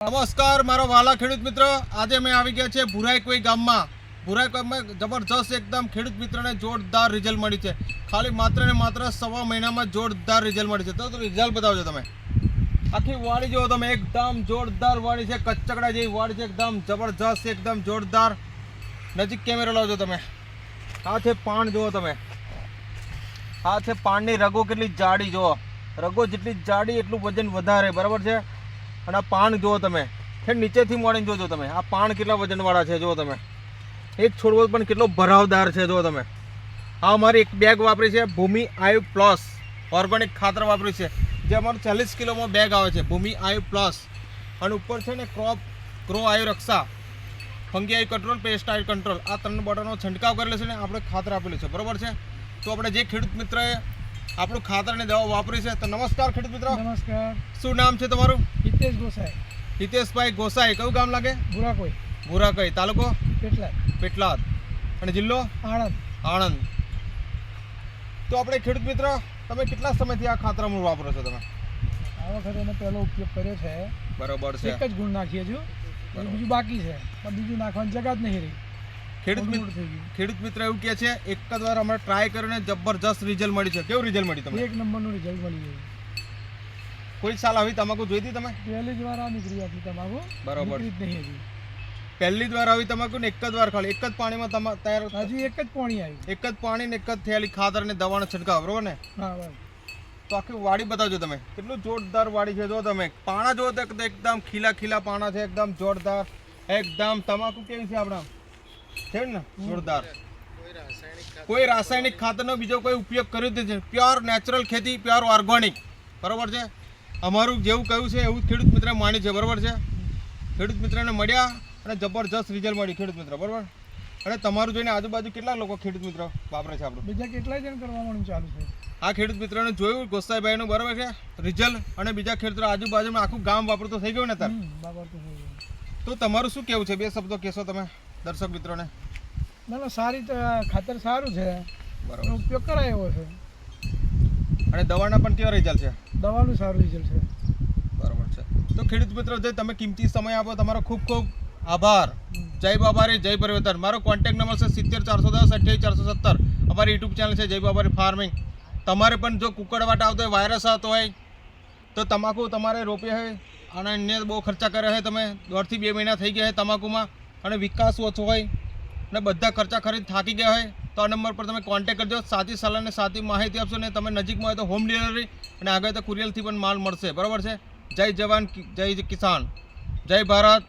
નમસ્કાર મારા વાલા ખેડૂત મિત્રો, આજે મેં આવી ગયા છે ભુરાઈ ગામમાં જબરજસ્ત એકદમ ખેડૂત મિત્રોને જોરદાર રિઝલ્ટ મળી છે. ખાલી માત્ર ને માત્ર સવા મહિનામાં જોરદાર રિઝલ્ટ મળી છે. તો રિઝલ્ટ બતાવજો તમે. આખી વાડી જુઓ તમે, એકદમ જોરદાર વાડી છે, કચ્ચકડા જેવી વાડી છે, એકદમ જબરજસ્ત, એકદમ જોરદાર. નજીક કેમેરો લાવજો તમે. આ છે પાણ જુઓ તમે, આ છે પાણની રગો કેટલી જાડી જુઓ, રગો જેટલી જાડી એટલું વજન વધારે, બરાબર છે. અને આ પાન જુઓ તમે, નીચેથી મોડીને જોજો તમે, આ પાન કેટલા વજનવાળા છે જુઓ તમે. એક છોડવો પણ કેટલો ભરાવદાર છે જુઓ તમે. આ અમારી એક બેગ વાપરી છે ભૂમિ આયુ પ્લસ ઓર્ગેનિક ખાતર વાપરી છે, જે અમારું 40 કિલોમાં બેગ આવે છે ભૂમિ આયુ પ્લસ. અને ઉપર છે ને ક્રો આયુ રક્ષા, ફંગી આયુ કંટ્રોલ, પેસ્ટ આયુ કંટ્રોલ, આ 3 બોટલનો છંટકાવ કરેલો છે ને આપણે ખાતર આપેલું છે, બરાબર છે. તો આપણે જે ખેડૂત મિત્રએ આપણું ખાતર અને દવા વાપરી છે, તો નમસ્કાર ખેડૂત મિત્રો. નમસ્કાર. શું નામ છે તમારું? હિતેશ ગોસાઈ. હિતેશભાઈ ગોસાઈ. કયું ગામ લાગે? ભુરાકઈ. તાલુકો પેટલાદ. અને જિલ્લો આણંદ. તો આપણે ખેડૂત મિત્ર, તમે કેટલા સમયથી આ ખાતર અમૂલ વાપરો છો તમે? આ વખતે મેં પહેલો ઉપયોગ કર્યો છે. બરોબર છે. એક જ ગુણ નાખીએ છું, બીજું બાકી છે, પણ બીજું નાખવાની જગ્યા જ નહીં રહી. ખેડૂત મિત્ર એવું કહે છે, એક જ વાર અમે ટ્રાય કરીને જબરજસ્ત રિઝલ્ટ મળી છે. કેવું રિઝલ્ટ મળી તમને? 1 નંબરનું રિઝલ્ટ મળી ગયું. કોઈ સાલ આવી તમાકુ જોઈ હતી તમે? પહેલી જ વાર આ નીકળી હતી તમાકુ. બરોબર. નહીં હજી પહેલી જ વાર આવી તમાકુ ને એક જ વાર ખાલી એક જ પાણીમાં તૈયાર. હજી એક જ પાણી આવ્યું, એક જ પાણી ને એક જ થયેલી ખાતર અને દવાનો છંટકાવ, બરોબર ને? હા બસ. તો આખી વાડી બતાવજો તમે, કેટલું જોરદાર વાડી છે. જો તમે પાણા જો તો એકદમ ખીલા પાણા છે, એકદમ જોરદાર, એકદમ. તમાકુ કેવી છે આપણા છે ને જોરદાર. કોઈ રાસાયણિક ખાતરનો બીજો કોઈ ઉપયોગ કર્યો જ નથી. પ્યોર નેચરલ ખેતી, પ્યોર ઓર્ગેનિક, બરોબર છે. અમારું જેવું કહ્યું છે એવું ખેડૂત મિત્ર માની છે, બરોબર છે. ખેડૂત મિત્રને મળ્યા અને જબરજસ્ત રિઝલ્ટ મળ્યું ખેડૂત મિત્ર, બરોબર. અને તમારું જોઈને આજુબાજુ કેટલા લોકો ખેડૂત મિત્ર વાપરે છે આપણું? બીજા કેટલાય જણ કરવાનું ચાલુ છે. આ ખેડૂત મિત્રને જોયું ગોસાઈભાઈનું, બરોબર છે, રિઝલ્ટ. અને બીજા ખેડૂતો આજુબાજુમાં આખું ગામ વાપરતું થઈ ગયું ને તાર. તો તમારું શું કેવું છે? 2 શબ્દો કહેશો તમે દર્શક મિત્રોને? ના સારી ખાતર સારું છે, બરાબર, ઉપયોગ કરાય એવો છે. અને દવાના પણ કેવા રિઝલ્ટ છે? દવાનું સારું રિઝલ્ટ છે, બરાબર છે. તો ખેડૂત મિત્રો, જે તમે કિંમતી સમય આપો, તમારો ખૂબ ખૂબ આભાર. જય બાબારી, જય પરિવર્તન. મારો કોન્ટેક્ટ નંબર છે 70 410 28 470. અમારી યુટ્યુબ ચેનલ છે જય બાબારી ફાર્મિંગ. તમારે પણ જો કુકડવાટ આવતો હોય, વાયરસ આવતો હોય, તો તમાકુ તમારે રોપી હોય અને અન્ય બહુ ખર્ચા કર્યા હોય, તમે 1.5 થી 2 મહિના થઈ ગયા હોય તમાકુમાં, અને વિકાસ ઓછો હોય અને બધા ખર્ચા ખરીદ થાકી ગયા હોય, તો આ નંબર પર તમે કોન્ટેક્ટ કરજો. સાચી સલાહ અને સાચી માહિતી આપશો ને તમે નજીકમાં હોય તો હોમ ડિલિવરી અને આગળ તો કુરિયરથી પણ માલ મળશે, બરાબર છે. જય જવાન, જય કિસાન, જય ભારત.